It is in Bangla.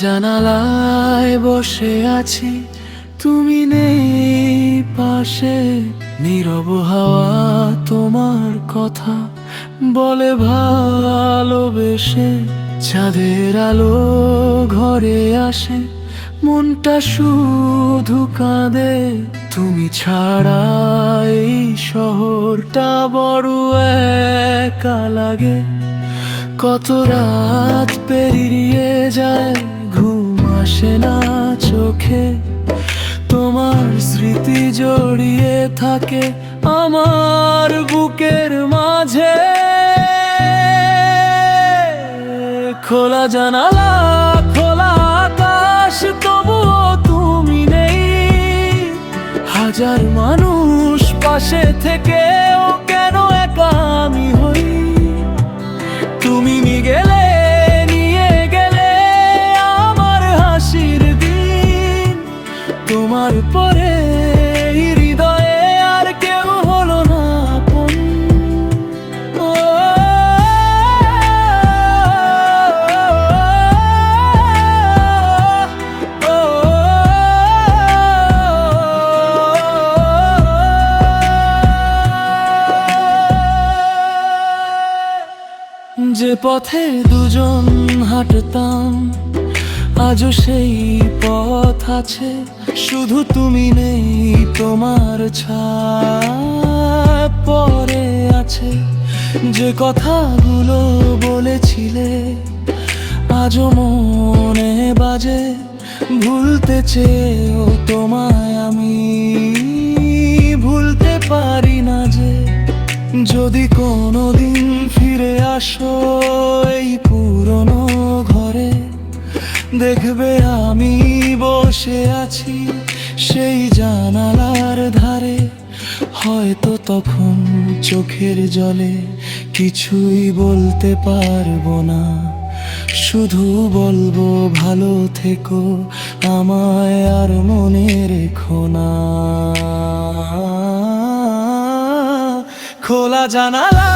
জানালায় বসে আছি, তুমি নেই পাশে। নীরব হাওয়া তোমার কথা বলে ভালোবেসে। চাঁদের আলো ঘরে আসে, মনটা শুধু কাঁদে। তুমি ছাড়া এই শহরটা বড় একা লাগে। কত রাত পেরিয়ে যায়, ঘুম আসে না চোখে। তোমার স্মৃতি জড়িয়ে থাকে আমার বুকের মাঝে। খোলা জানালা, খোলা আকাশ, তবুও তুমি নেই। হাজার মানুষ পাশে থেকেও কেন একা আমি হই? তুমি গেলে, নিয়ে গেলে আমার হাসির দিন। তোমার পরে হৃদয়ে আর কেউ হলো না আপন। ও, ও, যে পথে দুজন হাঁটতাম, আজও সেই পথ আছে। শুধু তুমি নেই, তোমার ছাপ পরে আছে। যে কথাগুলো বলেছিলে আজও মনে বাজে। ভুলতে চেয়েও তোমায় আমি ভুলতে পারি না যে। যদি কোনোদিন ফিরে আসো এই পুরনো ঘরে, দেখবে আমি বসে আছি সেই জানালার ধারে। হয়তো তখন চোখের জলে কিছুই বলতে পারবো না, শুধু বলবো ভালো থেকো, আমায় আর মনে রেখো না। খোলা জানালা,